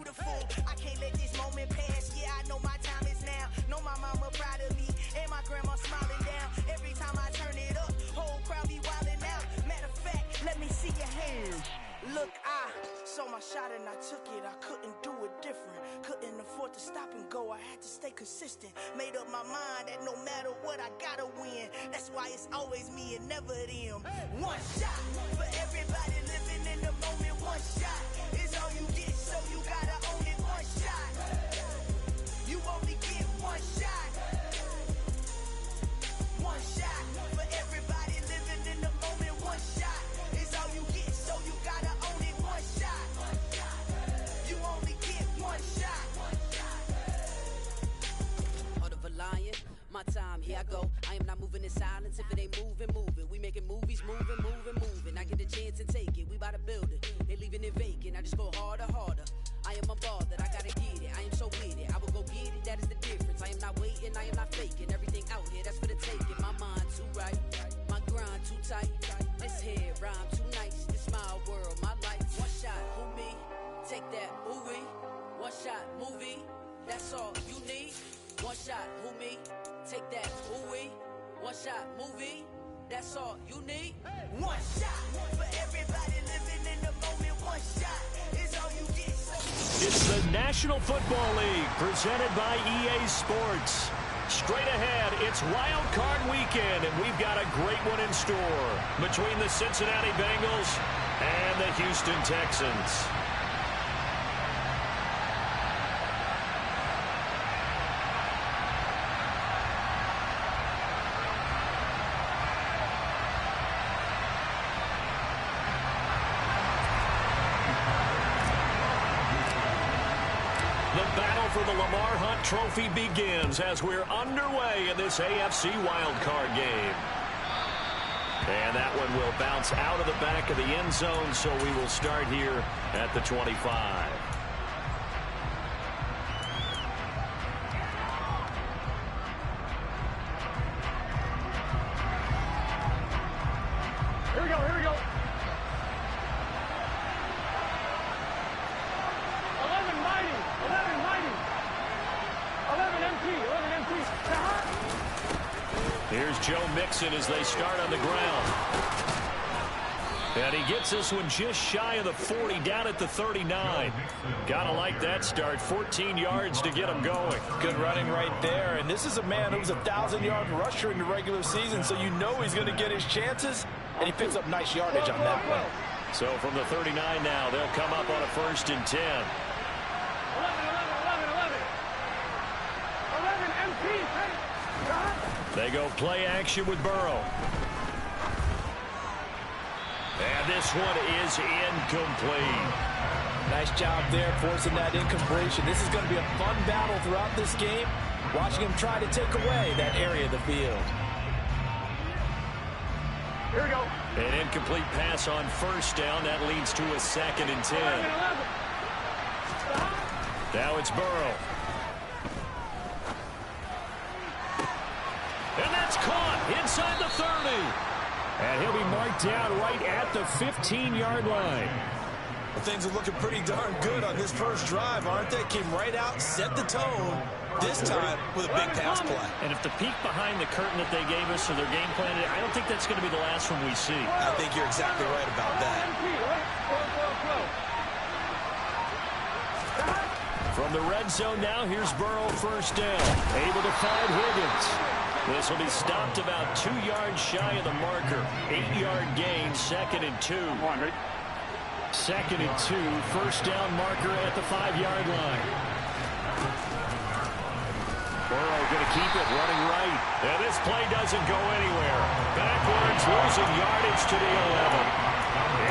beautiful. I can't let this moment pass. Yeah, I know my time is now. Know my mama proud of me, and my grandma smiling down. Every time I turn it up, whole crowd be wildin' out. Matter of fact, let me see your hands. Look, I saw my shot and I took it. I couldn't do it different. Couldn't afford to stop and go. I had to stay consistent. Made up my mind that no matter what, I gotta win. That's why it's always me and never them. One shot for everybody living in the moment. One shot is all you get, so you gotta own it. One shot. You only get one shot. One shot for everybody living in the moment. One shot is all you get, so you gotta own it. One shot. You only get one shot. Heart of a lion, my time, here I go. I am not moving in silence. If it ain't moving, moving. We making movies, moving, moving, moving. I get a chance to take it. We bout to build it. They leaving it vacant. I just go harder, harder. I am a ball that I gotta get it. I am so with it. I will go get it. That is the difference. I am not waiting. I am not faking. Everything out here, that's for the taking. My mind too right. My grind too tight. This head rhyme too nice. This my world, my life. One shot, who me? Take that, movie. One shot, movie. That's all you need. One shot, who me? Take that, movie. One shot, movie. That's all you need. One shot for everybody living in the moment. One shot is all you get. It's the National Football League presented by EA Sports. Straight ahead, it's Wild Card Weekend, and we've got a great one in store between the Cincinnati Bengals and the Houston Texans. For the LAR Hunt Trophy begins as we're underway in this AFC wildcard game. And that one will bounce out of the back of the end zone, so we will start here at the 25. Here we go, here we go. 11 mighty, 11 mighty. 11 MT, 11 MT. Here's Joe Mixon as they start on the ground. And he gets this one just shy of the 40, down at the 39. Gotta like that start. 14 yards to get him going. Good running right there. And this is a man who was a 1,000-yard rusher in the regular season, so you know he's going to get his chances. And he picks up nice yardage on that one. So from the 39 now, they'll come up on a 1st and 10. 11 MT. They go play action with Burrow. And this one is incomplete. Nice job there forcing that incompletion. This is going to be a fun battle throughout this game. Watching him try to take away that area of the field. Here we go. An incomplete pass on 1st down. That leads to a 2nd and 10. 11. Now it's Burrow. And that's caught inside the 30. And he'll be marked down right at the 15-yard line. Well, things are looking pretty darn good on this first drive, aren't they? Came right out, set the tone, this time with a big pass play. And if the peek behind the curtain that they gave us or their game plan, I don't think that's going to be the last one we see. I think you're exactly right about that. From the red zone now, here's Burrow 1st down. Able to find Higgins. This will be stopped about 2 yards shy of the marker. 8-yard gain, 2nd and 2. 2nd and 2, 1st down marker at the 5-yard line. Burrow going to keep it running right. And this play doesn't go anywhere. Backwards, losing yardage to the 11.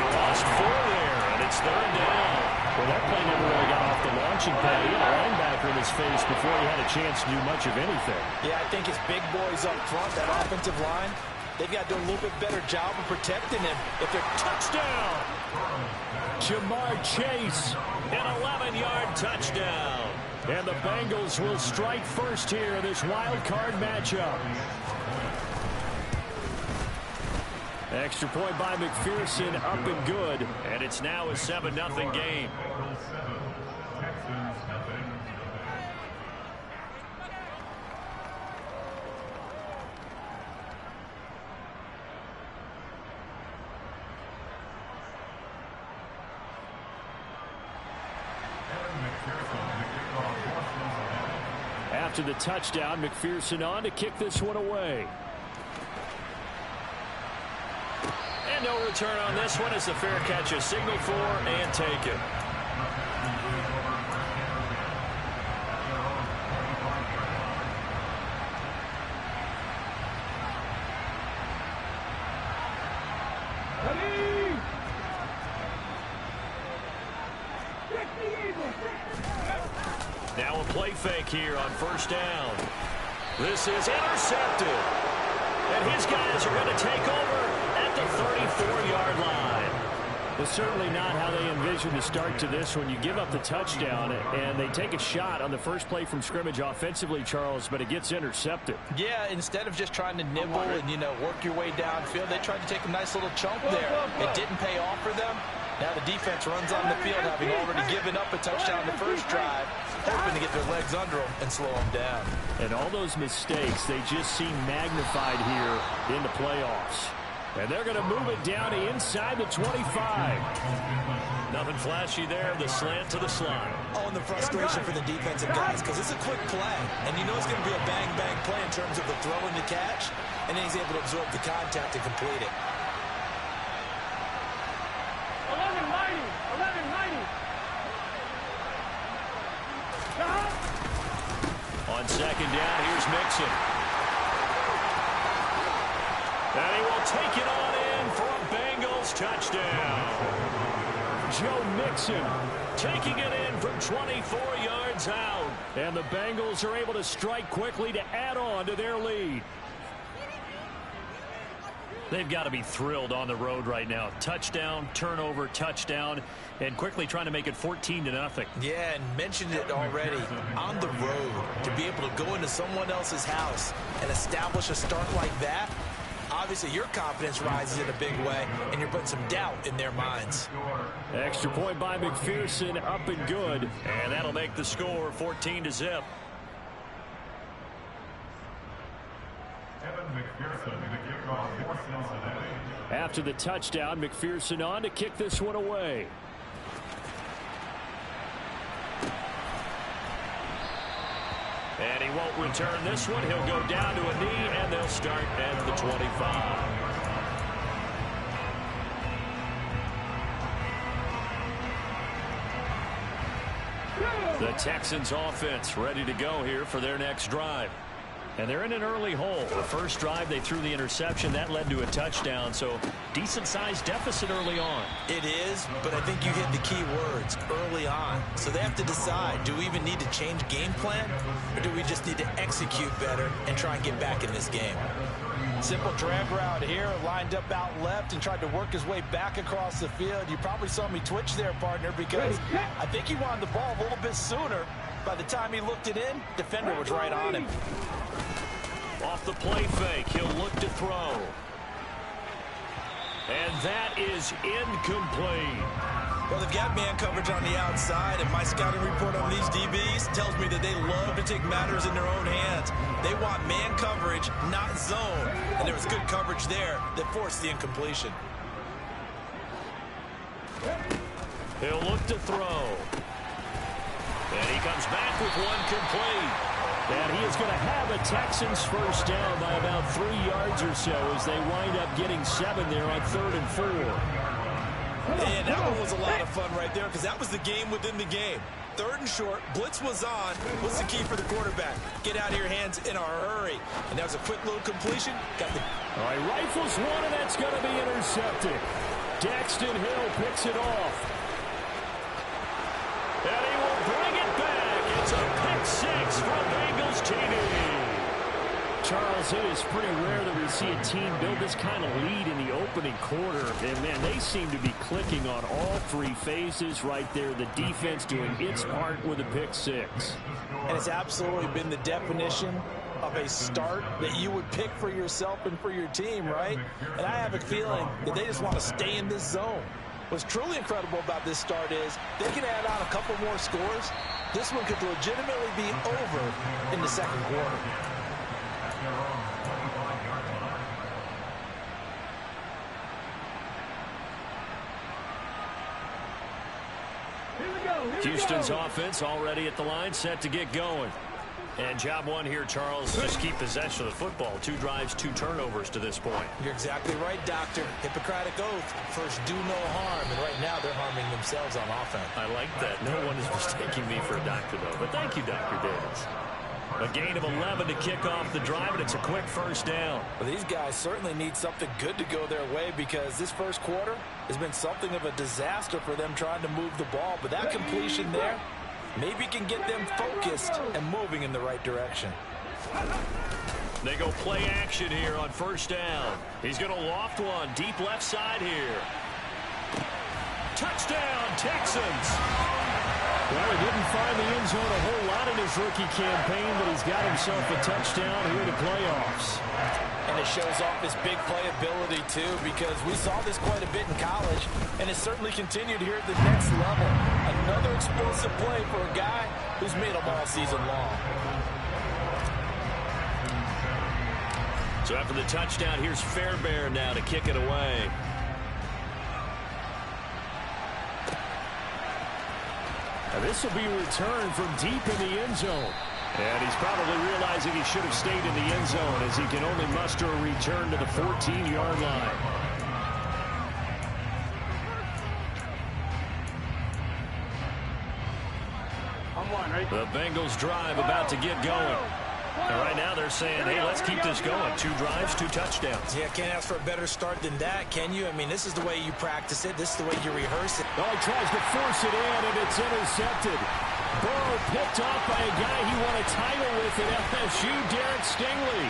He lost 4 there, and it's 3rd down. Well, that play never really got off the launching pad. He had a linebacker in his face before he had a chance to do much of anything. Yeah, I think his big boys up front, that offensive line, they've got to do a little bit better job of protecting him. If they're touchdown! Jamar Chase, an 11-yard touchdown. And the Bengals will strike first here in this wild card matchup. Extra point by McPherson, up and good. And it's now a 7-0 game. After the touchdown, McPherson on to kick this one away. And no return on this one as the fair catch is signaled for and taken. Now a play fake here on first down. This is intercepted. And his guys are going to take over at the 34-yard line. It's certainly not how they envisioned the start to this when you give up the touchdown and they take a shot on the first play from scrimmage offensively, Charles, but it gets intercepted. Yeah, instead of just trying to nibble and, work your way downfield, they tried to take a nice little chunk there. It didn't pay off for them. Now the defense runs on the field, having already given up a touchdown the first drive, hoping to get their legs under them and slow them down. And all those mistakes, they just seem magnified here in the playoffs. And they're going to move it down to inside the 25. Nothing flashy there, the slant to the slot. Oh, and the frustration for the defensive guys, because it's a quick play. And you know it's going to be a bang-bang play in terms of the throw and the catch. And then he's able to absorb the contact and complete it. 11-90. On second down, here's Mixon. And he will take it on in for a Bengals touchdown. Joe Mixon taking it in from 24 yards out. And the Bengals are able to strike quickly to add on to their lead. They've got to be thrilled on the road right now. Touchdown, turnover, touchdown, and quickly trying to make it 14-0. Yeah, and mentioned it already. On the road, to be able to go into someone else's house and establish a start like that, obviously your confidence rises in a big way, and you're putting some doubt in their minds. Extra point by McPherson, up and good. And that'll make the score 14-0. After the touchdown, McPherson on to kick this one away. And he won't return this one. He'll go down to a knee, and they'll start at the 25. The Texans offense ready to go here for their next drive. And they're in an early hole. The first drive, they threw the interception. That led to a touchdown, so decent-sized deficit early on. It is, but I think you hit the key words, early on. So they have to decide, do we even need to change game plan, or do we just need to execute better and try and get back in this game? Simple drag route here, lined up out left and tried to work his way back across the field. You probably saw me twitch there, partner, because I think he wanted the ball a little bit sooner. By the time he looked it in, defender was right on him. Off the play fake, he'll look to throw. And that is incomplete. Well, they've got man coverage on the outside, and my scouting report on these DBs tells me that they love to take matters in their own hands. They want man coverage, not zone. And there was good coverage there that forced the incompletion. He'll look to throw. And he comes back with one complete. And he is going to have a Texans first down by about 3 yards or so as they wind up getting 7 there on 3rd and 4. And that one was a lot of fun right there because that was the game within the game. 3rd and short, blitz was on. What's the key for the quarterback? Get out of your hands in a hurry. And that was a quick little completion. Got the... All right, rifles one, and that's going to be intercepted. Daxton Hill picks it off. And he will bring it back. It's a pick six from Bengals TD. Charles, it is pretty rare that we see a team build this kind of lead in the opening quarter. And, man, they seem to be clicking on all 3 phases right there. The defense doing its part with a pick six. And it's absolutely been the definition of a start that you would pick for yourself and for your team, right? And I have a feeling that they just want to stay in this zone. What's truly incredible about this start is they can add on a couple more scores. This one could legitimately be over in the second quarter. Houston's offense already at the line, set to get going. And job one here, Charles, just keep possession of the football. 2 drives, 2 turnovers to this point. You're exactly right, Doctor. Hippocratic oath. First, do no harm. And right now, they're harming themselves on offense. I like that. No one is mistaking me for a doctor, though. But thank you, Dr. Davis. A gain of 11 to kick off the drive, and it's a quick first down. Well, these guys certainly need something good to go their way because this first quarter has been something of a disaster for them trying to move the ball. But that completion there maybe can get them focused and moving in the right direction. They go play action here on first down. He's going to loft one deep left side here. Touchdown, Texans. Well, he didn't find the end zone a whole lot in his rookie campaign, but he's got himself a touchdown here in the playoffs. And it shows off his big playability, too, because we saw this quite a bit in college, and it certainly continued here at the next level. Another explosive play for a guy who's made them all season long. So after the touchdown, here's Fairbairn now to kick it away. Now this will be a return from deep in the end zone. And he's probably realizing he should have stayed in the end zone as he can only muster a return to the 14-yard line. The Bengals drive about to get going. And right now they're saying, hey, let's keep this going. 2 drives, 2 touchdowns. Yeah, can't ask for a better start than that, can you? I mean, this is the way you practice it. This is the way you rehearse it. Oh, he tries to force it in, and it's intercepted. Burrow picked off by a guy he won a title with at FSU, Derek Stingley.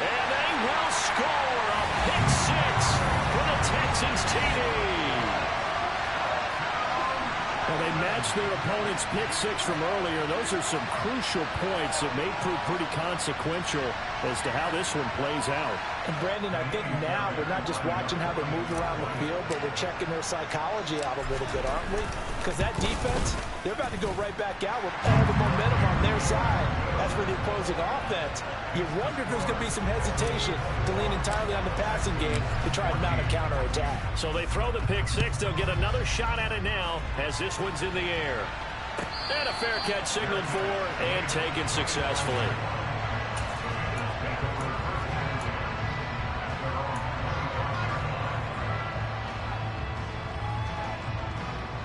And they will score a pick 6 for the Texans TD. Well, they matched their opponent's pick 6 from earlier. Those are some crucial points that may prove pretty consequential as to how this one plays out. And, Brandon, I think now we're not just watching how they move around the field, but we're checking their psychology out a little bit, aren't we? Because that defense, they're about to go right back out with all the momentum on their side. As for the opposing offense, you wonder if there's going to be some hesitation to lean entirely on the passing game to try and mount a counterattack. So they throw the pick 6. They'll get another shot at it now as this one's in the air. And a fair catch signaled for and taken successfully.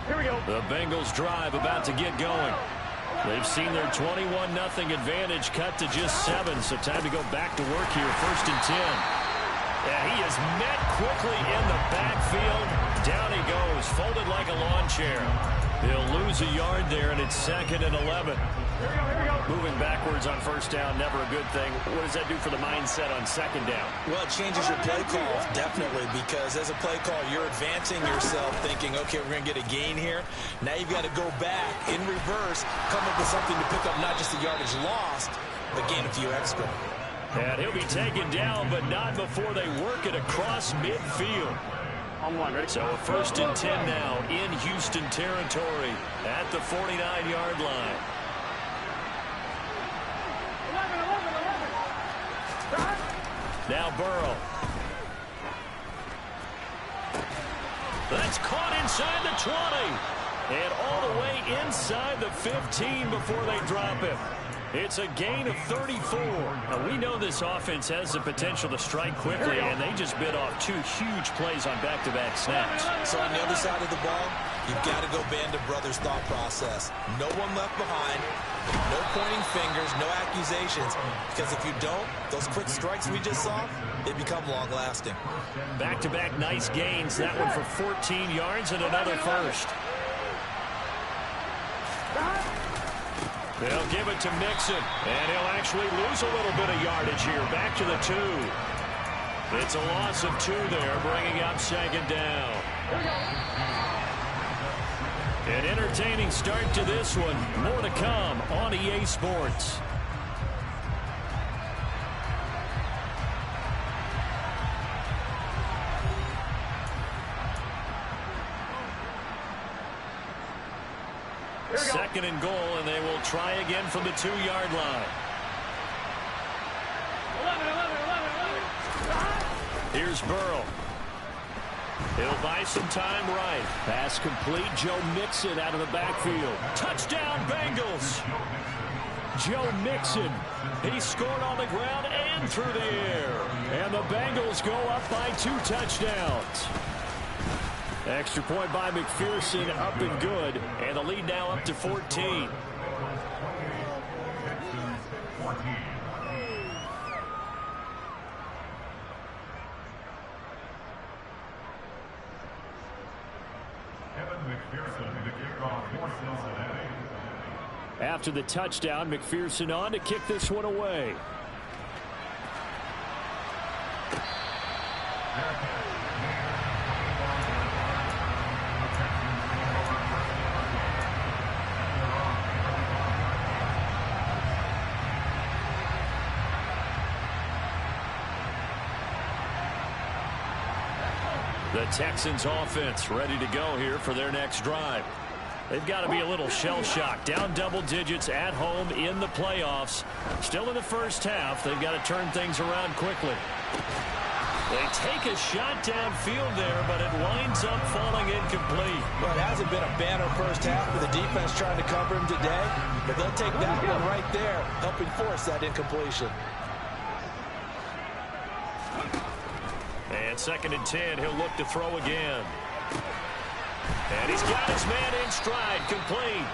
Here we go. The Bengals drive about to get going. They've seen their 21-0 advantage cut to just 7, so time to go back to work here. 1st and 10. And he is met quickly in the backfield. Down he goes, folded like a lawn chair. He'll lose a yard there, and it's 2nd and 11. Moving backwards on first down, never a good thing. What does that do for the mindset on 2nd down? Well, it changes your play call, definitely, because as a play call, you're advancing yourself thinking, okay, we're going to get a gain here. Now you've got to go back in reverse, come up with something to pick up not just the yardage lost, but gain a few extra. And he'll be taken down, but not before they work it across midfield. So a 1st and 10 now in Houston territory at the 49-yard line. Now Burrow. That's caught inside the 20. And all the way inside the 15 before they drop him. It's a gain of 34. Now, we know this offense has the potential to strike quickly, and they just bit off 2 huge plays on back-to-back snaps. So on the other side of the ball, you've got to go Band of Brothers thought process. No one left behind, no pointing fingers, no accusations, because if you don't, those quick strikes we just saw, they become long-lasting. Back-to-back nice gains, that one for 14 yards and another first. They'll give it to Mixon, and he'll actually lose a little bit of yardage here. Back to the 2. It's a loss of 2 there, bringing up 2nd down. An entertaining start to this one. More to come on EA Sports. Second and goal, and they will try again from the 2-yard line. 11. Here's Burrow. He'll buy some time right. Pass complete. Joe Mixon out of the backfield. Touchdown, Bengals. Joe Mixon. He scored on the ground and through the air. And the Bengals go up by 2 touchdowns. Extra point by McPherson, up and good. And the lead now up to 14. After the touchdown, McPherson on to kick this one away. The Texans offense ready to go here for their next drive. They've got to be a little shell-shocked. Down double digits at home in the playoffs. Still in the first half. They've got to turn things around quickly. They take a shot downfield there, but it winds up falling incomplete. Well, it hasn't been a banner first half with the defense trying to cover him today, but they'll take that one right there, helping force that incompletion. And 2nd and 10, he'll look to throw again. And he's got his man in stride, complete.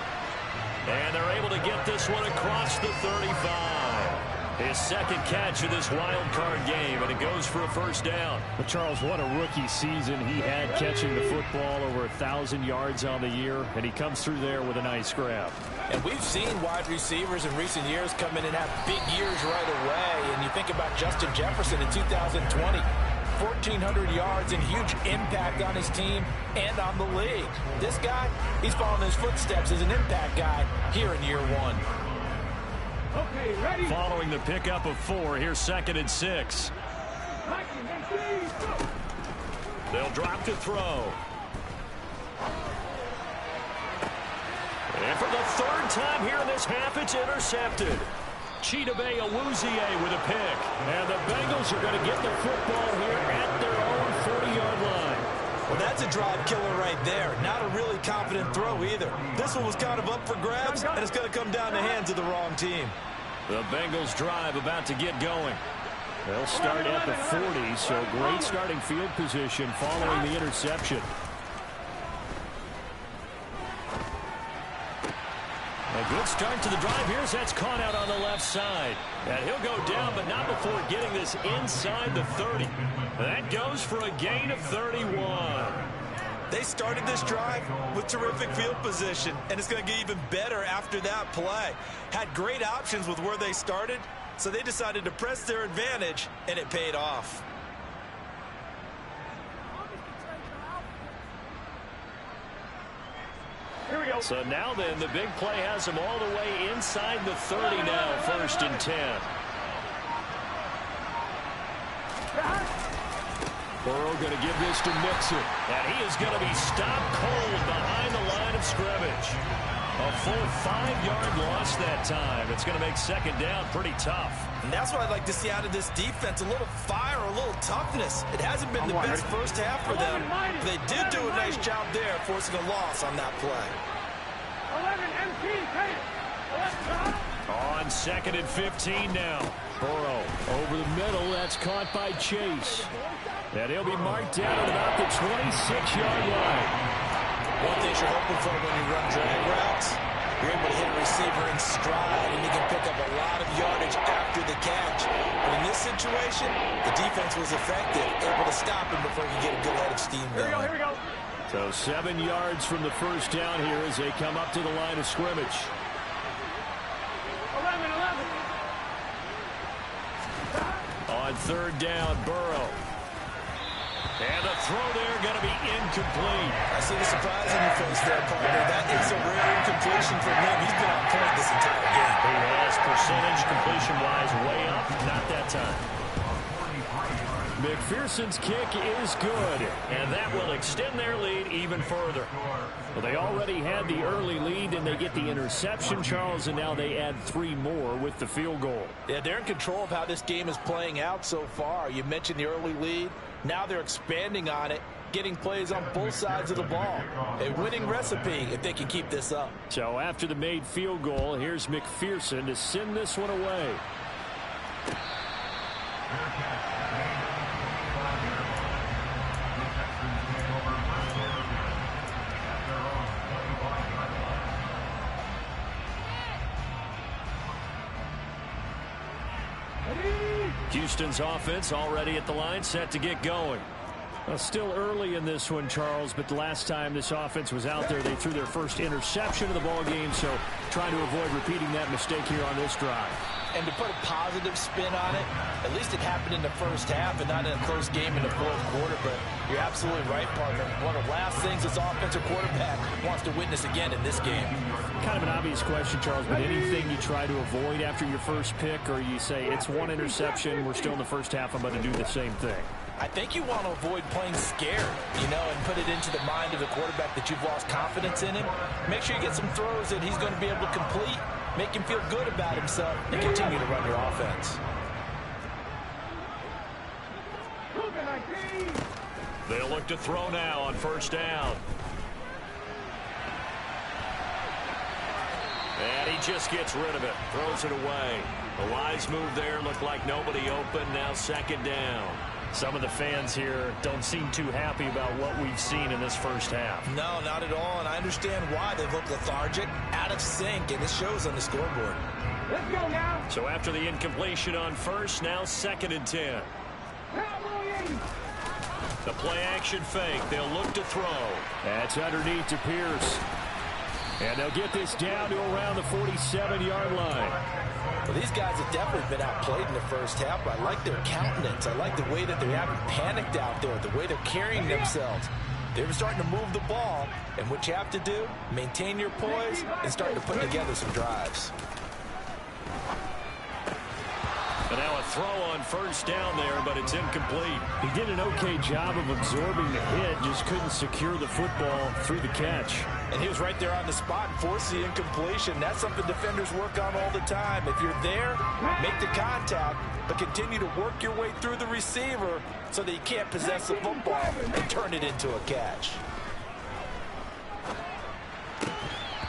And they're able to get this one across the 35. His second catch of this wild card game, and it goes for a first down. But Charles, what a rookie season he had catching the football, over 1,000 yards on the year, and he comes through there with a nice grab. And we've seen wide receivers in recent years come in and have big years right away. And you think about Justin Jefferson in 2020. 1,400 yards and huge impact on his team and on the league. This guy, he's following his footsteps as an impact guy here in year 1. Okay, ready. Following the pickup of 4, here's 2nd and 6. They'll drop to throw. And for the 3rd time here in this half, it's intercepted. Chidobe Awuzie with a pick. And the Bengals are going to get the football here at their own 40-yard line. Well, that's a drive killer right there. Not a really confident throw either. This one was kind of up for grabs, and it's going to come down the hands of the wrong team. The Bengals drive about to get going. They'll start at the 40, so great starting field position following the interception. A good start to the drive. Here's that's caught out on the left side. And he'll go down, but not before getting this inside the 30. That goes for a gain of 31. They started this drive with terrific field position, and it's going to get even better after that play. Had great options with where they started, so they decided to press their advantage, and it paid off. Here we go. So now then, the big play has him all the way inside the 30 now, 1st and 10. Burrow going to give this to Mixon. And he is going to be stopped cold behind the line of scrimmage. A full 5-yard loss that time. It's going to make 2nd down pretty tough. And that's what I'd like to see out of this defense, a little fire, a little toughness. It hasn't been the best first half for them. They did do a nice job there, forcing a loss on that play. 11, MP, take it. 11, On 2nd and 15 now. Burrow over the middle. That's caught by Chase. And he'll be marked down at about the 26-yard line. One thing you're hoping for when you run drag routes, you're able to hit a receiver in stride, and you can pick up a lot of yardage after the catch. But in this situation, the defense was effective, able to stop him before he could get a good head of steam going. Here we go. So 7 yards from the first down here as they come up to the line of scrimmage. 11. On 3rd down, Burrow. And the throw there going to be incomplete. I see the surprise on your face there, partner. That is a rare incompletion from him. He's been on point this entire game. He has percentage completion-wise way up. Not that time. McPherson's kick is good, and that will extend their lead even further. Well, they already had the early lead, and they get the interception, Charles, and now they add 3 more with the field goal. Yeah, they're in control of how this game is playing out so far. You mentioned the early lead. Now they're expanding on it, getting plays on both sides of the ball. A winning recipe if they can keep this up. So after the made field goal, here's McPherson to send this one away. Houston's offense already at the line, set to get going. Well, still early in this one, Charles, but the last time this offense was out there, they threw their first interception of the ball game, so trying to avoid repeating that mistake here on this drive. And to put a positive spin on it, at least it happened in the first half and not in a close game in the fourth quarter, but you're absolutely right, partner. One of the last things this offensive quarterback wants to witness again in this game. Kind of an obvious question, Charles, but anything you try to avoid after your first pick, or you say it's one interception, we're still in the first half, I'm going to do the same thing? I think you want to avoid playing scared, and put it into the mind of the quarterback that you've lost confidence in him. Make sure you get some throws that he's going to be able to complete, make him feel good about himself, and continue to run your offense. They'll look to throw now on first down. And he just gets rid of it, throws it away. The wise move there, looked like nobody open, now second down. Some of the fans here don't seem too happy about what we've seen in this first half. No, not at all, and I understand why. They look lethargic, out of sync, and it shows on the scoreboard. Let's go now. So after the incompletion on first, now 2nd and 10. The play action fake, they'll look to throw. That's underneath to Pierce. And they'll get this down to around the 47-yard line. Well, these guys have definitely been outplayed in the first half, but I like their countenance. I like the way that they haven't panicked out there, the way they're carrying themselves. They're starting to move the ball, and what you have to do, maintain your poise and start to put together some drives. And now a throw on first down there, but it's incomplete. He did an okay job of absorbing the hit, just couldn't secure the football through the catch. And he was right there on the spot and forced the incompletion. That's something defenders work on all the time. If you're there, make the contact, but continue to work your way through the receiver so that you can't possess the football and turn it into a catch.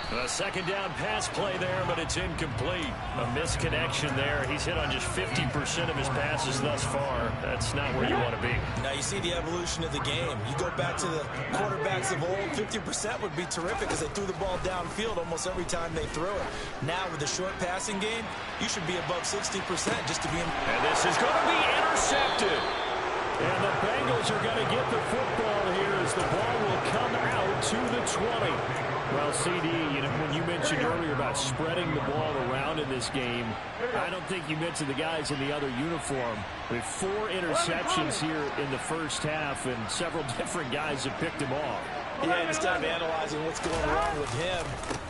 A second down pass play there, but it's incomplete. A misconnection there. He's hit on just 50% of his passes thus far. That's not where you want to be. Now you see the evolution of the game. You go back to the quarterbacks of old, 50% would be terrific because they threw the ball downfield almost every time they threw it. Now with the short passing game, you should be above 60% just to be in. And this is going to be intercepted. And the Bengals are going to get the football here as the ball will come out to the 20. Well, CD, when you mentioned earlier about spreading the ball around in this game, I don't think you mentioned the guys in the other uniform. With 4 interceptions here in the first half, and several different guys have picked him off. Yeah, instead of analyzing what's going wrong with him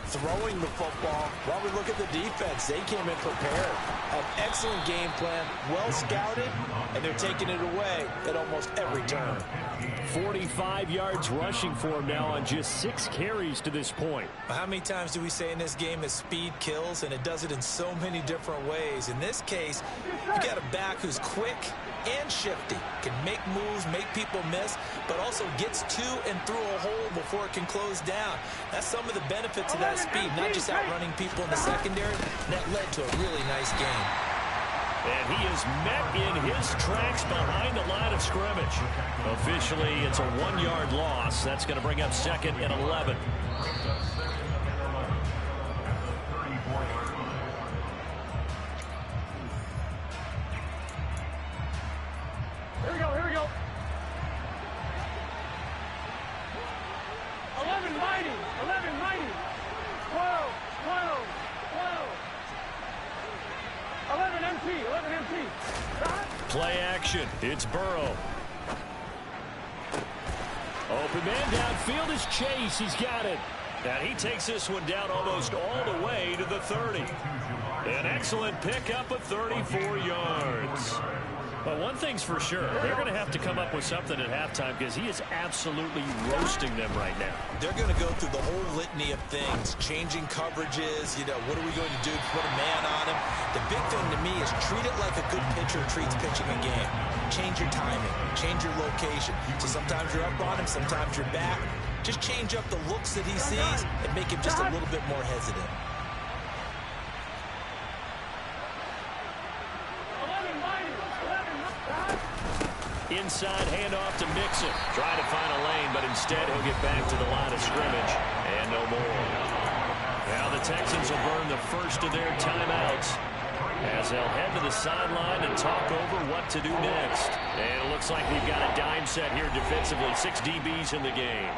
throwing the football, while we look at the defense, they came in prepared. An excellent game plan, well scouted, and they're taking it away at almost every turn. 45 yards rushing for him now on just 6 carries to this point. How many times do we say in this game that speed kills, and it does it in so many different ways? In this case, you got a back who's quick and shifty, can make moves, make people miss, but also gets to and through a hole before it can close down. That's some of the benefits of that speed, not just outrunning people in the secondary. That led to a really nice game. And he is met in his tracks behind the line of scrimmage. Officially, it's a 1-yard loss. That's going to bring up 2nd and 11. Here we go, here we go. 11 mighty, 11 mighty. 12, 12, 12. 11 MT, 11 MT. Play action. It's Burrow. Open man downfield is Chase. He's got it. And he takes this one down almost all the way to the 30. An excellent pickup of 34 yards. But one thing's for sure, they're going to have to come up with something at halftime because he is absolutely roasting them right now. They're going to go through the whole litany of things, changing coverages, what are we going to do to put a man on him? The big thing to me is treat it like a good pitcher treats pitching a game. Change your timing, change your location. So sometimes you're up on him, sometimes you're back. Just change up the looks that he sees and make him just a little bit more hesitant. Inside handoff to Mixon. Trying to find a lane, but instead he'll get back to the line of scrimmage. And no more. Now the Texans will burn the first of their timeouts as they'll head to the sideline and talk over what to do next. And it looks like we've got a dime set here defensively. 6 DBs in the game.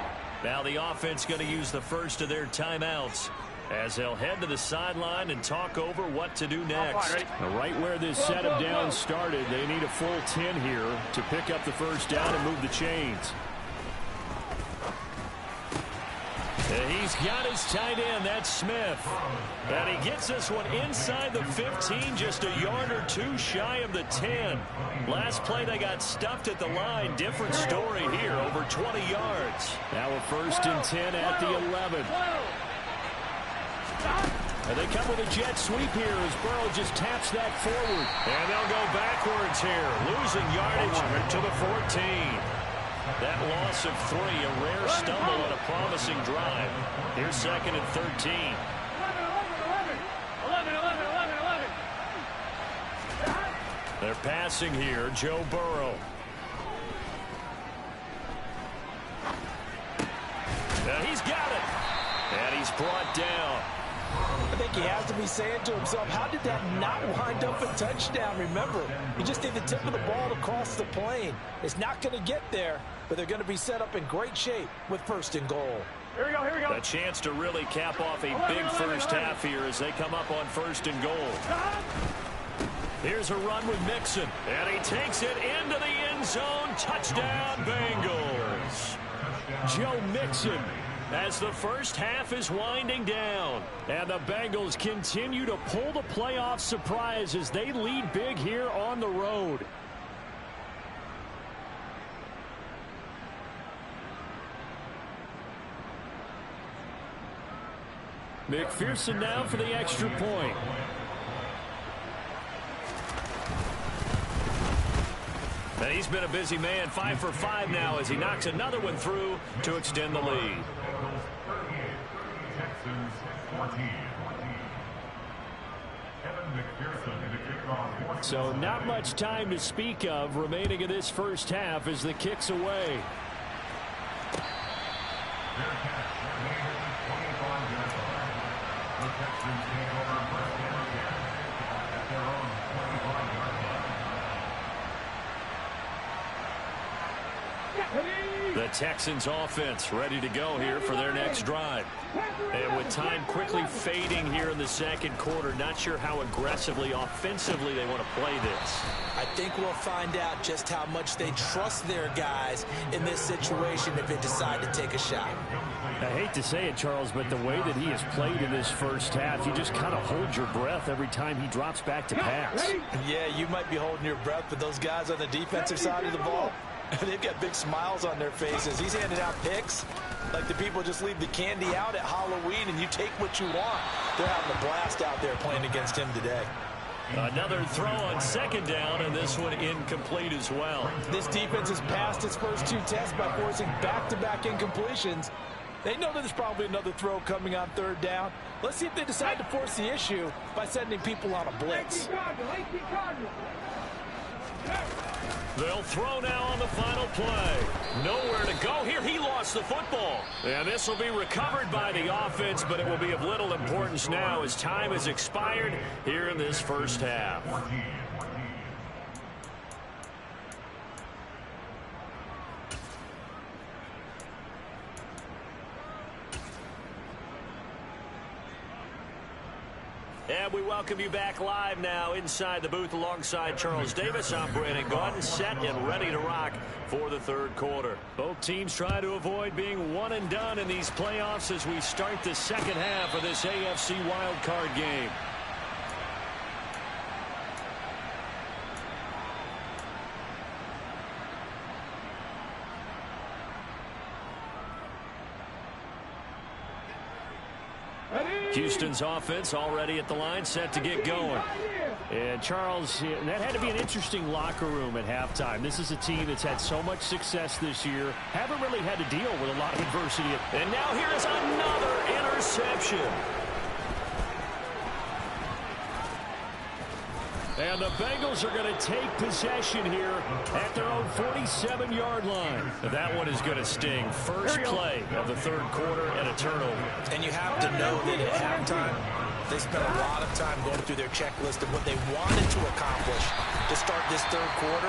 Now the offense going to use the first of their timeouts as they'll head to the sideline and talk over what to do next. Right where this set of downs started, they need a full 10 here to pick up the first down and move the chains. And he's got his tight end, that's Smith. And he gets this one inside the 15, just a yard or two shy of the 10. Last play they got stuffed at the line. Different story here, over 20 yards. Now a 1st and 10 at the 11. And they come with a jet sweep here as Burrow just taps that forward. And they'll go backwards here, losing yardage to the 14. That loss of 3, a rare stumble on a promising drive. Here's 2nd and 13. 11. They're passing here, Joe Burrow. Now he's got it. And he's brought down. I think he has to be saying to himself, how did that not wind up a touchdown? Remember, you just need the tip of the ball to cross the plane. It's not going to get there, but they're going to be set up in great shape with 1st and goal. Here we go. A chance to really cap off a big first half here as they come up on 1st and goal. Here's a run with Mixon, and he takes it into the end zone. Touchdown, Bengals. Joe Mixon, as the first half is winding down. And the Bengals continue to pull the playoff surprise as they lead big here on the road. McPherson now for the extra point. And he's been a busy man, 5 for 5 now as he knocks another one through to extend the lead. So not much time to speak of remaining in this first half as the kick's away. The Texans offense ready to go here for their next drive. And with time quickly fading here in the 2nd quarter, not sure how aggressively, offensively they want to play this. I think we'll find out just how much they trust their guys in this situation if they decide to take a shot. I hate to say it, Charles, but the way that he has played in this first half, you just kind of hold your breath every time he drops back to pass. Yeah, you might be holding your breath, but those guys on the defensive side of the ball, they've got big smiles on their faces. He's handing out picks like the people just leave the candy out at Halloween and you take what you want. They're having a blast out there playing against him today. Another throw on 2nd down, and this one incomplete as well. This defense has passed its first 2 tests by forcing back-to-back incompletions. They know that there's probably another throw coming on 3rd down. Let's see if they decide to force the issue by sending people on a blitz. They'll throw now on the final play. Nowhere to go here. He lost the football. And this will be recovered by the offense, but it will be of little importance now as time has expired here in this first half. And we welcome you back live now inside the booth alongside Charles Davis. I'm Brandon Gaudin, set and ready to rock for the 3rd quarter. Both teams try to avoid being one and done in these playoffs as we start the 2nd half of this AFC wildcard game. Houston's offense already at the line, set to get going. And Charles, that had to be an interesting locker room at halftime. This is a team that's had so much success this year, haven't really had to deal with a lot of adversity. And now here is another interception. And the Bengals are going to take possession here at their own 47-yard line. That one is going to sting. First play of the third quarter and a turnover. And you have to know that at halftime, they spent a lot of time going through their checklist of what they wanted to accomplish to start this third quarter.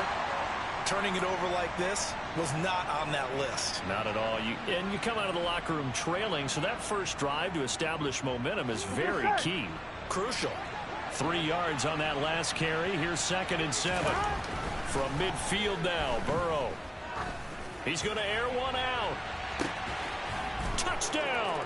Turning it over like this was not on that list. Not at all. And you come out of the locker room trailing, so that first drive to establish momentum is very key. Crucial. 3 yards on that last carry. Here's 2nd and 7. From midfield now, Burrow. He's going to air one out. Touchdown!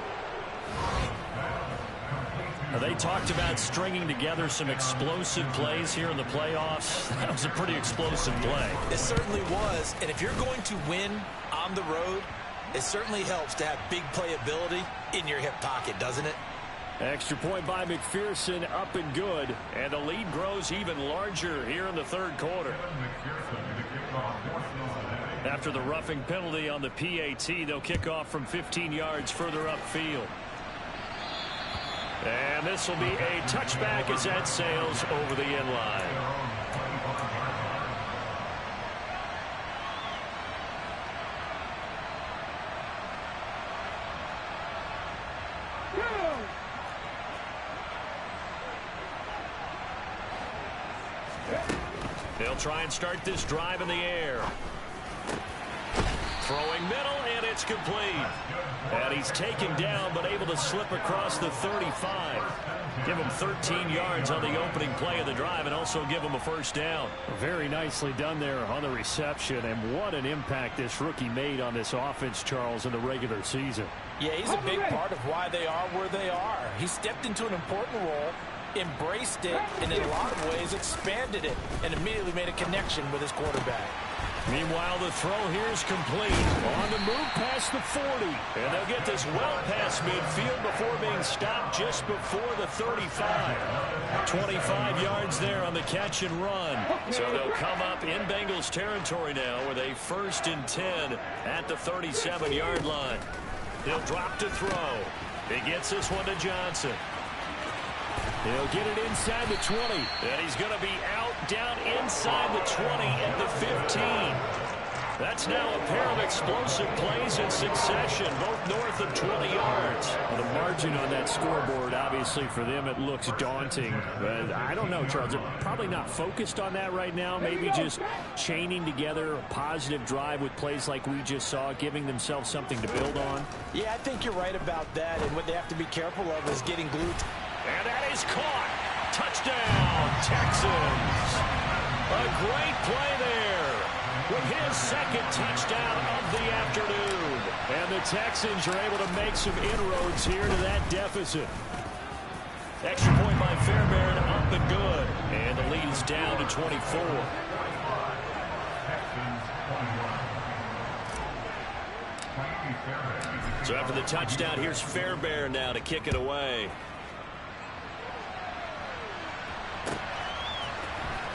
Now, they talked about stringing together some explosive plays here in the playoffs. That was a pretty explosive play. It certainly was. And if you're going to win on the road, it certainly helps to have big playability in your hip pocket, doesn't it? Extra point by McPherson, up and good. And the lead grows even larger here in the third quarter. After the roughing penalty on the PAT, they'll kick off from 15 yards further upfield. And this will be a touchback as that sails over the end line. They'll try and start this drive in the air. Throwing middle, and it's complete. And he's taken down, but able to slip across the 35. Give him 13 yards on the opening play of the drive and also give him a first down. Very nicely done there on the reception, and what an impact this rookie made on this offense, Charles, in the regular season. Yeah, he's a big part of why they are where they are. He stepped into an important role, embraced it, and in a lot of ways expanded it, and immediately made a connection with his quarterback. Meanwhile, the throw here is complete. On the move past the 40. And they'll get this well past midfield before being stopped just before the 35. 25 yards there on the catch and run. So they'll come up in Bengals territory now with a 1st and 10 at the 37-yard line. He'll drop to throw. He gets this one to Johnson. He'll get it inside the 20. And he's going to be out down inside the 20 at the 15. That's now a pair of explosive plays in succession, both north of 20 yards. Well, the margin on that scoreboard, obviously, for them, it looks daunting. But I don't know, Charles. They're probably not focused on that right now. Maybe just chaining together a positive drive with plays like we just saw, giving themselves something to build on. Yeah, I think you're right about that. And what they have to be careful of is getting glued. And that is caught. Touchdown, Texans. A great play there with his 2nd touchdown of the afternoon. And the Texans are able to make some inroads here to that deficit. Extra point by Fairbairn, up and good. And the lead is down to 24. So after the touchdown, here's Fairbairn now to kick it away.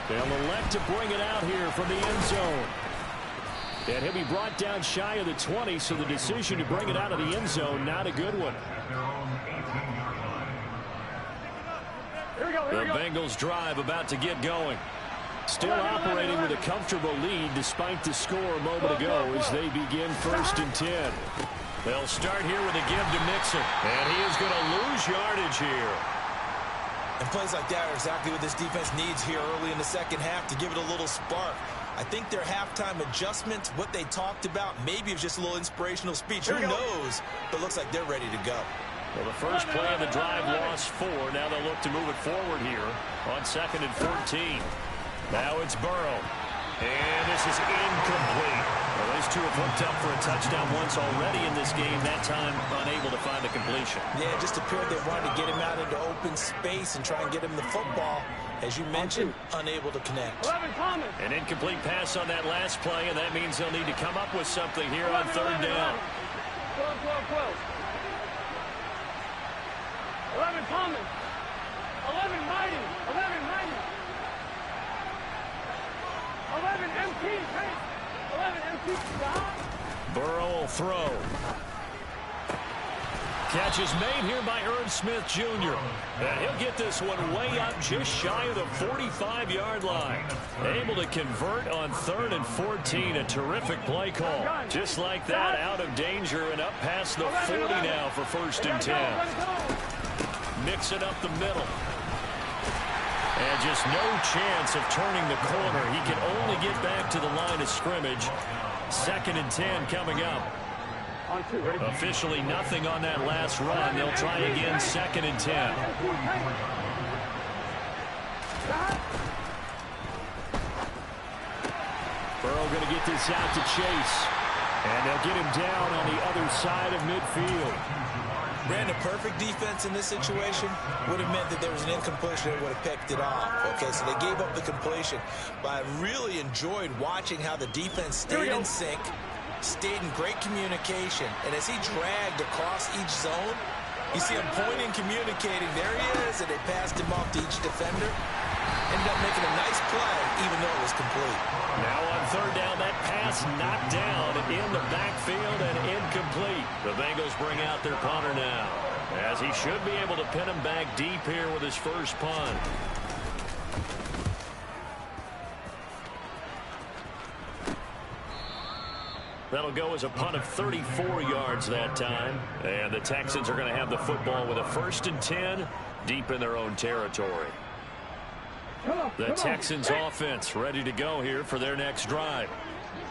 They'll elect to bring it out here from the end zone. And he'll be brought down shy of the 20, so the decision to bring it out of the end zone, not a good one. The Bengals drive about to get going. Still operating with a comfortable lead despite the score a moment ago as they begin 1st and 10. They'll start here with a give to Mixon. And he is going to lose yardage here. And plays like that are exactly what this defense needs here early in the second half to give it a little spark. I think their halftime adjustment, what they talked about, maybe it was just a little inspirational speech. Who knows? But it looks like they're ready to go. Well, the first play of the drive lost 4. Now they'll look to move it forward here on 2nd and 14. Now it's Burrow. And this is incomplete. Well, those two have hooked up for a touchdown once already in this game. That time unable to find the completion. Yeah, it just appeared they wanted to get him out into open space and try and get him the football. As you mentioned, unable to connect. An incomplete pass on that last play, and that means they'll need to come up with something here on 3rd down. 11 Thomas. 11 Mighty. 11 Mighty. 11 MT. 11 MT. Stop. Burrow will throw. Catch is made here by Irv Smith Jr. And he'll get this one way up just shy of the 45-yard line. Able to convert on 3rd and 14. A terrific play call. Just like that, out of danger and up past the 40 now for 1st and 10. Mixing up the middle. And just no chance of turning the corner. He can only get back to the line of scrimmage. 2nd and 10 coming up. Officially nothing on that last run. They'll try again 2nd and 10. Burrow going to get this out to Chase. And they'll get him down on the other side of midfield. Brandon, perfect defense in this situation would have meant that there was an incompletion that would have picked it off. Okay, so they gave up the completion. But I really enjoyed watching how the defense stayed in sync, stayed in great communication, and as he dragged across each zone, you see him pointing, communicating. There he is, and they passed him off to each defender. Ended up making a nice play, even though it was complete. Now on 3rd down, that pass knocked down in the backfield and incomplete. The Bengals bring out their punter now, as he should be able to pin him back deep here with his first punt. That'll go as a punt of 34 yards that time. And the Texans are going to have the football with a 1st and 10 deep in their own territory. The Texans offense ready to go here for their next drive.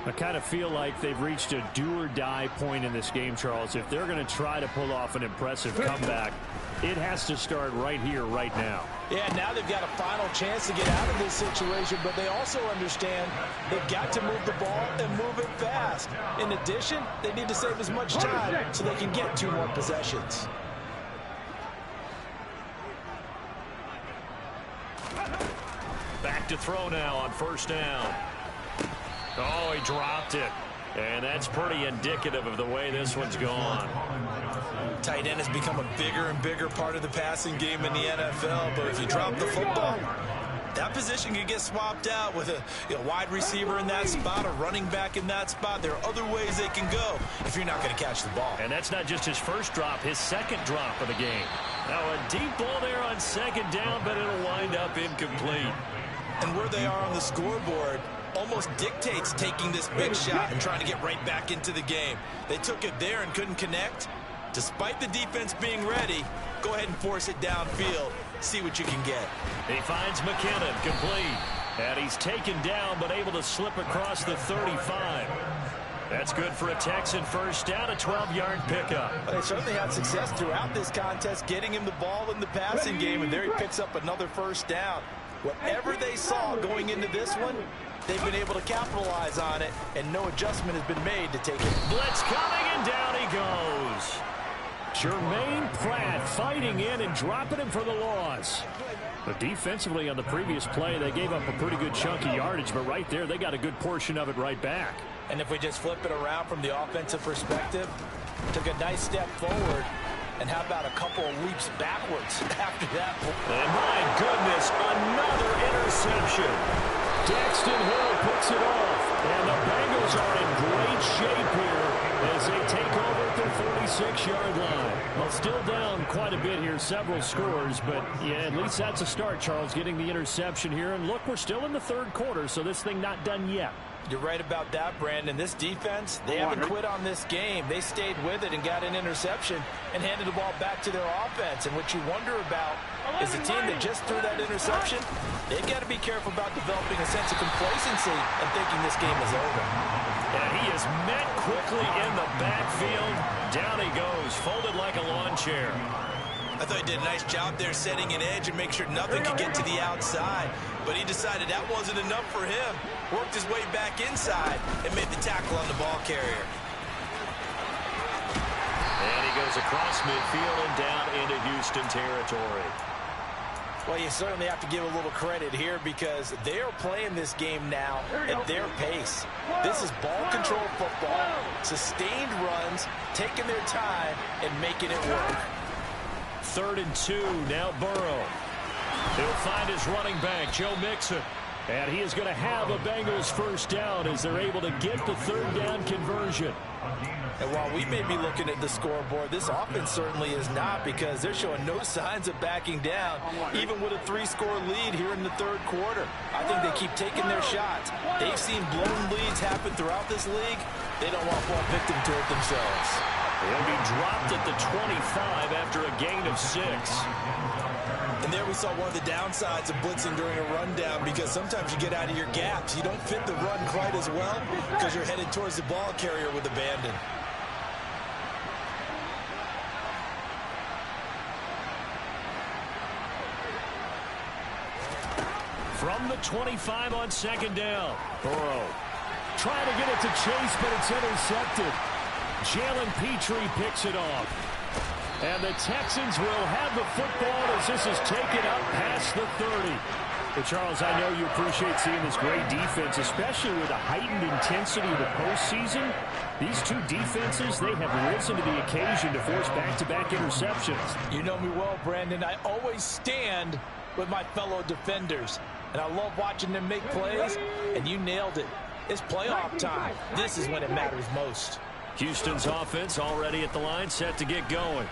I kind of feel like they've reached a do-or-die point in this game, Charles. If they're going to try to pull off an impressive comeback, it has to start right here, right now. Yeah, now they've got a final chance to get out of this situation, but they also understand they've got to move the ball and move it fast. In addition, they need to save as much time so they can get 2 more possessions. Back to throw now on 1st down. Oh, he dropped it. And that's pretty indicative of the way this one's gone. Tight end has become a bigger and bigger part of the passing game in the NFL, but if you drop the football, that position can get swapped out with a wide receiver in that spot, a running back in that spot. There are other ways they can go if you're not going to catch the ball. And that's not just his first drop, his 2nd drop of the game. Now a deep ball there on 2nd down, but it'll wind up incomplete. And where they are on the scoreboard almost dictates taking this big shot and trying to get right back into the game. They took it there and couldn't connect. Despite the defense being ready, go ahead and force it downfield. See what you can get. He finds McKinnon complete. And he's taken down but able to slip across the 35. That's good for a Texan first down, a 12-yard pickup. Well, they certainly had success throughout this contest getting him the ball in the passing game, and there he picks up another first down. Whatever they saw going into this one, they've been able to capitalize on it, and no adjustment has been made to take it. Blitz coming, and down he goes. Jermaine Pratt fighting in and dropping him for the loss. But defensively on the previous play, they gave up a pretty good chunk of yardage, but right there, they got a good portion of it right back. And if we just flip it around from the offensive perspective, took a nice step forward, and how about a couple of leaps backwards after that? And my goodness, another interception. Daxton Hill puts it off, and the Bengals are in great shape here as they take over at their 46-yard line. Well, still down quite a bit here, several scores, but yeah, at least that's a start, Charles, getting the interception here. And look, we're still in the 3rd quarter, so this thing not done yet. You're right about that, Brandon. This defense, they haven't quit on this game. They stayed with it and got an interception and handed the ball back to their offense. And what you wonder about is the team that just threw that interception, they've got to be careful about developing a sense of complacency and thinking this game is over. And he is met quickly in the backfield. Down he goes, folded like a lawn chair. I thought he did a nice job there setting an edge and make sure nothing could get to the outside. But he decided that wasn't enough for him. Worked his way back inside and made the tackle on the ball carrier. And he goes across midfield and down into Houston territory. Well, you certainly have to give a little credit here because they are playing this game now at their pace. This is ball control football, sustained runs, taking their time and making it work. 3rd and 2. Now Burrow. He'll find his running back, Joe Mixon. And he is going to have a Bengals first down as they're able to get the 3rd down conversion. And while we may be looking at the scoreboard, this offense certainly is not, because they're showing no signs of backing down, even with a 3-score lead here in the 3rd quarter. I think they keep taking their shots. They've seen blown leads happen throughout this league. They don't want to fall victim to it themselves. They'll be dropped at the 25 after a gain of 6. And there we saw one of the downsides of blitzing during a rundown, because sometimes you get out of your gaps. You don't fit the run quite as well because you're headed towards the ball carrier with abandon. From the 25 on 2nd down. Burrow trying to get it to Chase, but it's intercepted. Jalen Petrie picks it off. And the Texans will have the football as this is taken up past the 30. Well, Charles, I know you appreciate seeing this great defense, especially with the heightened intensity of the postseason. These two defenses, they have risen to the occasion to force back-to-back interceptions. You know me well, Brandon. I always stand with my fellow defenders, and I love watching them make plays, and you nailed it. It's playoff time. This is when it matters most. Houston's offense already at the line, set to get going.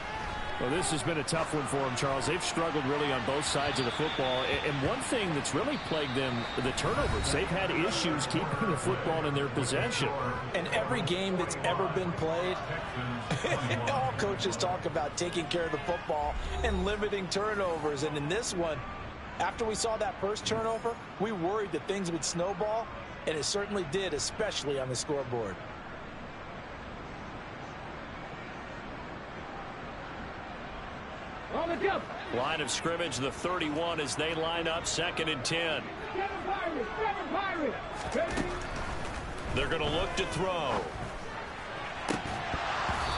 Well, this has been a tough one for them, Charles. They've struggled really on both sides of the football. And one thing that's really plagued them, the turnovers. They've had issues keeping the football in their possession. And every game that's ever been played, all coaches talk about taking care of the football and limiting turnovers. And in this one, after we saw that first turnover, we worried that things would snowball, and it certainly did, especially on the scoreboard. Line of scrimmage, the 31 as they line up 2nd and 10. They're going to look to throw.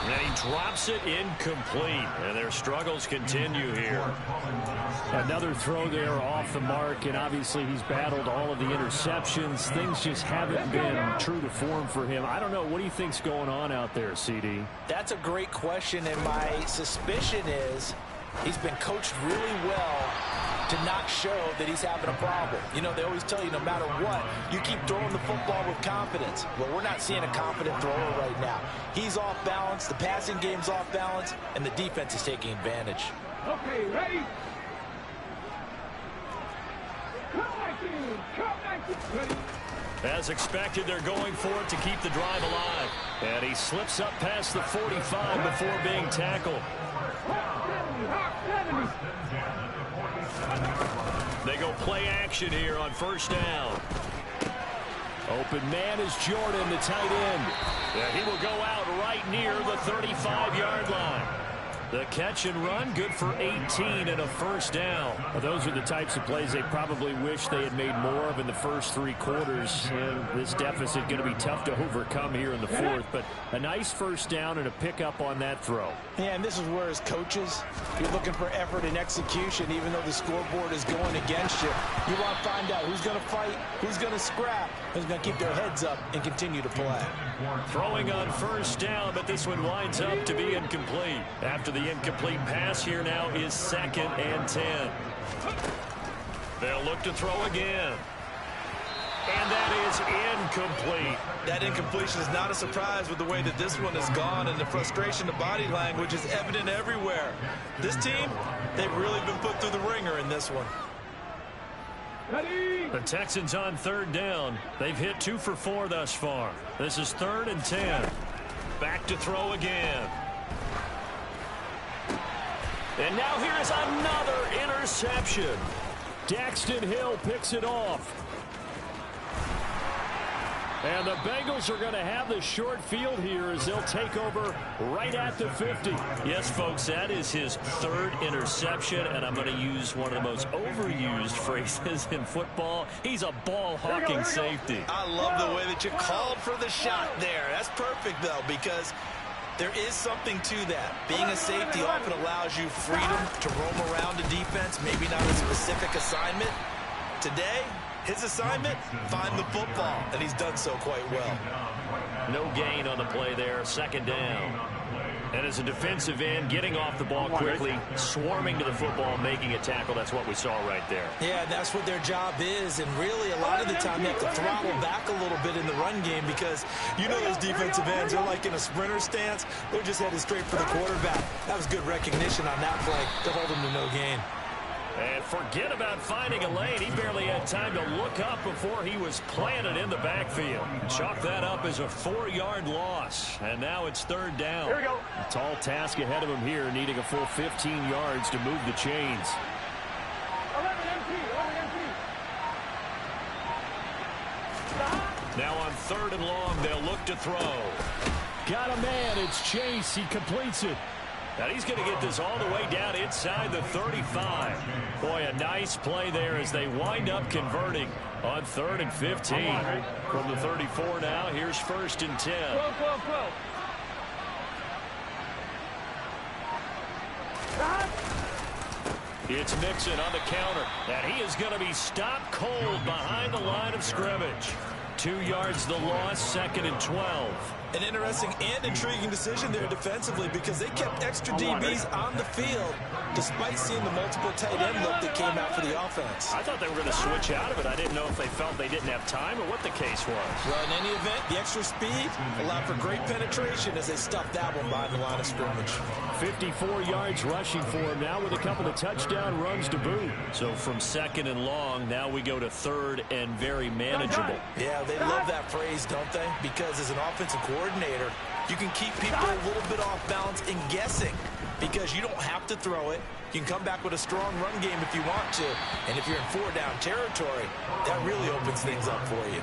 And he drops it incomplete. And their struggles continue here. Another throw there off the mark, and obviously he's battled all of the interceptions. Things just haven't been true to form for him. I don't know. What do you think's going on out there, CD? That's a great question, and my suspicion is he's been coached really well to not show that he's having a problem. You know, they always tell you no matter what, you keep throwing the football with confidence. Well, we're not seeing a confident thrower right now. He's off balance, the passing game's off balance, and the defense is taking advantage. Okay, ready? As expected, they're going for it to keep the drive alive. And he slips up past the 45 before being tackled. They go play action here on 1st down. Open man is Jordan, the tight end. And he will go out right near the 35-yard line. The catch and run, good for 18 and a 1st down. Well, those are the types of plays they probably wish they had made more of in the first 3 quarters. And this deficit going to be tough to overcome here in the 4th. But a nice 1st down and a pickup on that throw. Yeah, and this is where, as coaches, you're looking for effort and execution, even though the scoreboard is going against you. You want to find out who's going to fight, who's going to scrap, who's going to keep their heads up and continue to play. Throwing on 1st down, but this one winds up to be incomplete. After the incomplete pass, here now is 2nd and 10. They'll look to throw again. And that is incomplete. That incompletion is not a surprise with the way that this one has gone, and the frustration, the body language is evident everywhere. This team, they've really been put through the ringer in this one. The Texans on 3rd down. They've hit 2 for 4 thus far. This is 3rd and 10. Back to throw again. And now here is another interception. Daxton Hill picks it off. And the Bengals are going to have the short field here as they'll take over right at the 50. Yes, folks, that is his 3rd interception, and I'm going to use one of the most overused phrases in football. He's a ball-hawking safety. I love the way that you called for the shot there. That's perfect, though, because there is something to that. Being a safety often allows you freedom to roam around a defense, maybe not a specific assignment. Today, his assignment, find the football, and he's done so quite well. No gain on the play there, 2nd down. And as a defensive end, getting off the ball quickly, swarming to the football, making a tackle, that's what we saw right there. Yeah, and that's what their job is. And really, a lot of the time, they have to throttle back a little bit in the run game because you know those defensive ends, they're like in a sprinter stance. They're just headed straight for the quarterback. That was good recognition on that play to hold them to no gain. And forget about finding a lane. He barely had time to look up before he was planted in the backfield. Chalk that up as a 4-yard loss. And now it's third down. Here we go. A tall task ahead of him here, needing a full 15 yards to move the chains. 11 MT. Now on third and long, they'll look to throw. Got a man. It's Chase. He completes it. And he's going to get this all the way down inside the 35. Boy, a nice play there as they wind up converting on 3rd and 15. From the 34 now, here's 1st and 10. 12. It's Mixon on the counter, and he is going to be stopped cold behind the line of scrimmage. 2 yards the loss, 2nd and 12. An interesting and intriguing decision there defensively because they kept extra DBs on the field despite seeing the multiple tight end look that came out for the offense. I thought they were going to switch out of it. I didn't know if they felt they didn't have time or what the case was. Well, in any event, the extra speed allowed for great penetration as they stuffed that one behind the line of scrimmage. 54 yards rushing for him now with a couple of touchdown runs to boot. So from 2nd and long, now we go to 3rd and very manageable. Yeah, they love that phrase, don't they? Because as an offensive coordinator, you can keep people a little bit off balance and guessing because you don't have to throw it. You can come back with a strong run game if you want to. And if you're in 4-down territory, that really opens things up for you.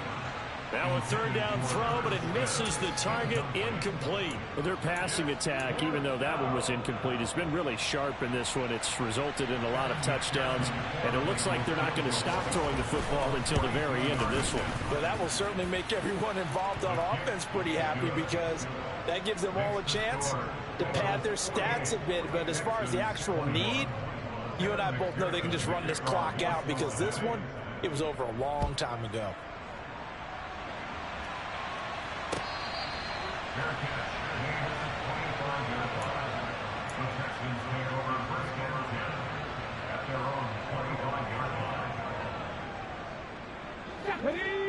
Now a 3rd down throw, but it misses the target, incomplete. Well, their passing attack, even though that one was incomplete, has been really sharp in this one. It's resulted in a lot of touchdowns, and it looks like they're not going to stop throwing the football until the very end of this one. But that will certainly make everyone involved on offense pretty happy because that gives them all a chance to pad their stats a bit. But as far as the actual need, you and I both know they can just run this clock out because this one, it was over a long time ago.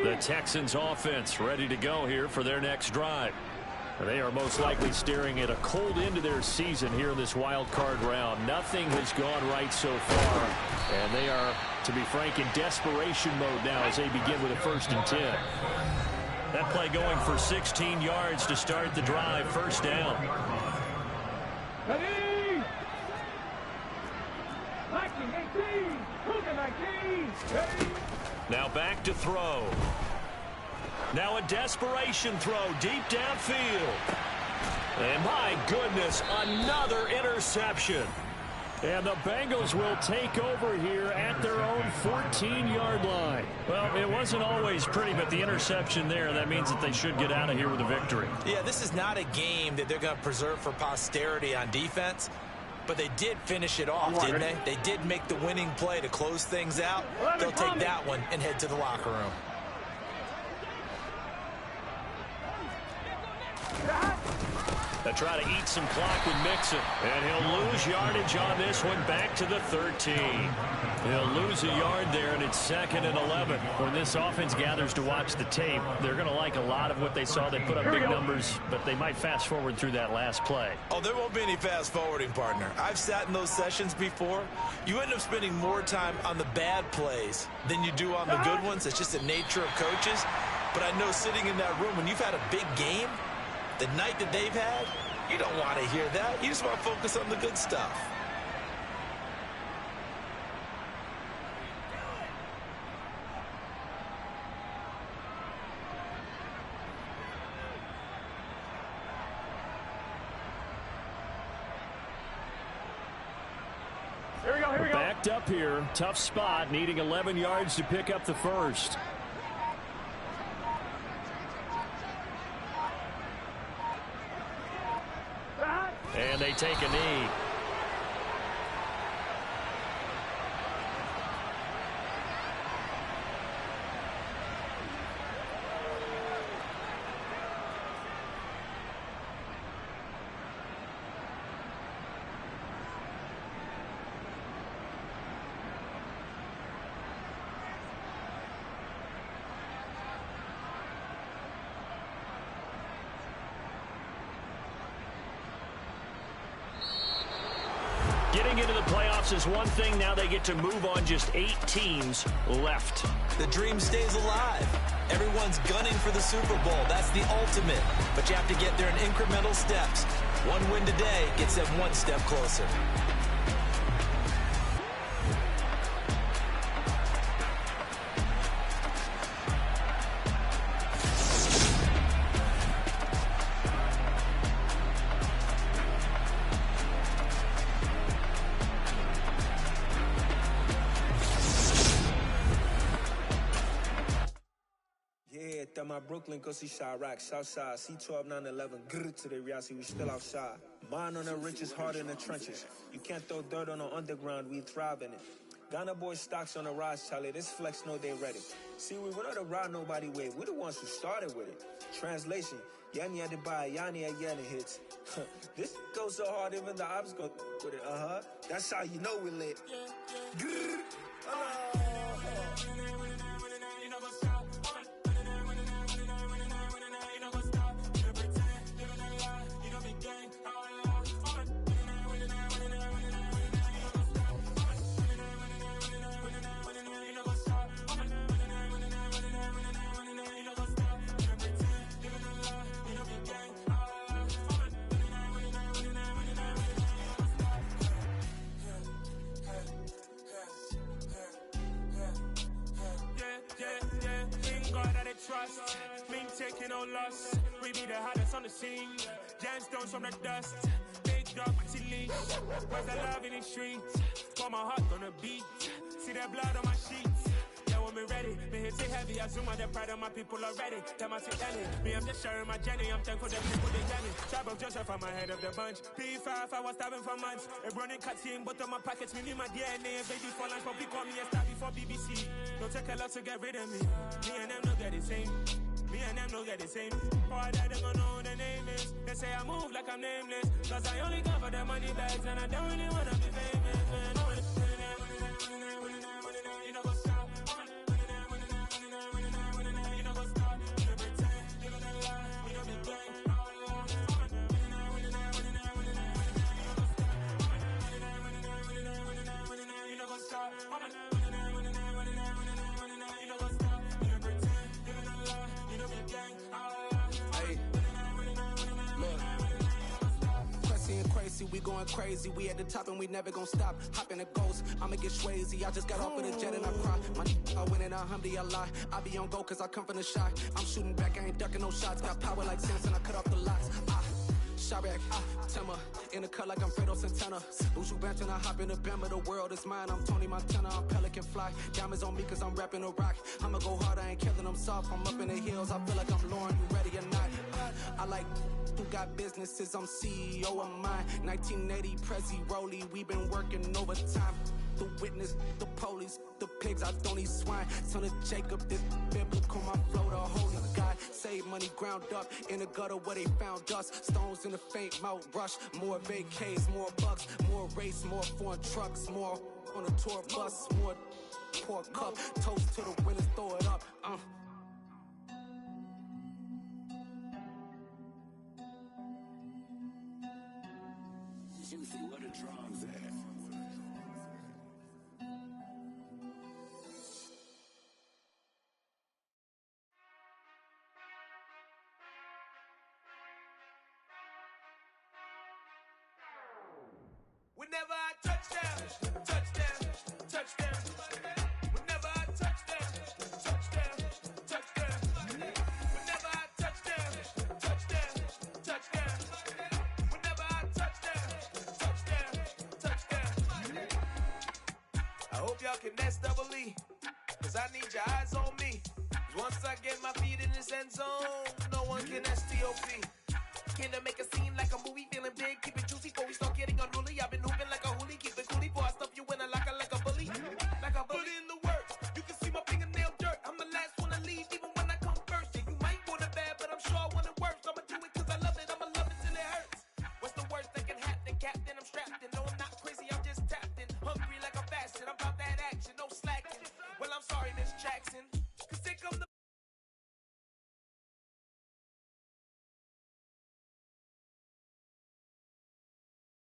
The Texans offense ready to go here for their next drive. They are most likely staring at a cold end to their season here in this wild card round. Nothing has gone right so far, and they are, to be frank, in desperation mode now as they begin with a 1st and 10. That play going for 16 yards to start the drive. 1st down. Ready? 19, 19. Ready? Now back to throw. Now a desperation throw deep downfield. And my goodness, another interception. And the Bengals will take over here at their own 14-yard line. Well, it wasn't always pretty, but the interception there, that means that they should get out of here with a victory. Yeah, this is not a game that they're going to preserve for posterity on defense, but they did finish it off, didn't they? They did make the winning play to close things out. They'll take that one and head to the locker room. They try to eat some clock with Mixon, and he'll lose yardage on this one back to the 13. He'll lose a yard there, and it's 2nd and 11. When this offense gathers to watch the tape, they're going to like a lot of what they saw. They put up big numbers, but they might fast forward through that last play. Oh, there won't be any fast forwarding, partner. I've sat in those sessions before. You end up spending more time on the bad plays than you do on the good ones. It's just the nature of coaches. But I know sitting in that room, when you've had a big game, the night that they've had, you don't want to hear that. You just want to focus on the good stuff. Here we go. Backed up here. Tough spot, needing 11 yards to pick up the 1st. And they take a knee. Getting into the playoffs is one thing. Now they get to move on. Just 8 teams left. The dream stays alive. Everyone's gunning for the Super Bowl. That's the ultimate. But you have to get there in incremental steps. One win today gets them one step closer. My Brooklyn, go see Chirac, Southside, C12, 911, grrr to the reality, we still outside. Mine on the richest, heart in the trenches. You can't throw dirt on the underground, we thrive in it. Ghana boys stocks on the rise, Charlie, this flex know they ready. See, we were not to ride nobody way, we're the ones who started with it. Translation, Yanni had to buy, Yanni at Yanni hits. This goes so hard, even the ops go with it, That's how you know we lit. Grrr. Trust, mean taking no loss. We be the hardest on the scene. Gemstones from the dust. Big dog with the leash. Where's the love in the streets? Got my heart on the beat. See that blood on my sheets. Yeah, when we ready, me hit it heavy. I zoom on the pride of my people already. Tell my Ellie, me I'm just sharing my journey. I'm thankful that people they get me. Tribe of Joseph, I'm ahead of the bunch. P5, I was starving for months. A running cut team, but on my pockets, me need my DNA. Baby for lunch, but we call me a star before BBC. Don't take a lot to get rid of me. Me and them don't get the same. Me and them don't get the same. Boy, that they gonna know who the name is. They say I move like I'm nameless. Cause I only come for the money bags and I don't really wanna be famous, man. You know what's up? You know what's up? You pretend, you gonna lie, we don't be gang. You know what's up? We going crazy, we at the top and we never gonna stop. Hop in a ghost, I'ma get swayzy. I just got off of the jet and I cry. My I win in a Humvee, I lie. I be on go cause I come from the shot. I'm shooting back, I ain't ducking no shots. Got power like Samson, I cut off the locks. Chirac, Timmer, in the cut like I'm Fredo Santana. Buju Banton, I hop in the Bama, the world is mine. I'm Tony Montana, I'm Pelican Fly. Diamonds on me cause I'm rapping a rock. I'ma go hard, I ain't killing them soft. I'm up in the hills, I feel like I'm Lauren, you ready or not? I like who got businesses, I'm CEO of mine. 1980 Prezi Rolly, we been working overtime. The witness, the police, the pigs, I don't eat swine. Son of Jacob, this biblical, my flow, the holy God. Save money ground up in the gutter where they found us. Stones in the faint mouth rush. More vacays, more bucks, more race, more foreign trucks, more on a tour bus, more pour cup. Toast to the winners, throw it up. Juicy, what a drums at. We never touch them, touch them, touch them. We never touch them, touch them, touch them. We never touch them, touch them, touch them. We never touch them, touch them, touch them. I hope y'all can SWE, cause I need your eyes on me. Cause once I get my feet in this end zone, no one can STOP. Can I make a scene like a movie, feeling big, keep it juicy before we start getting unruly. I've been hooping like a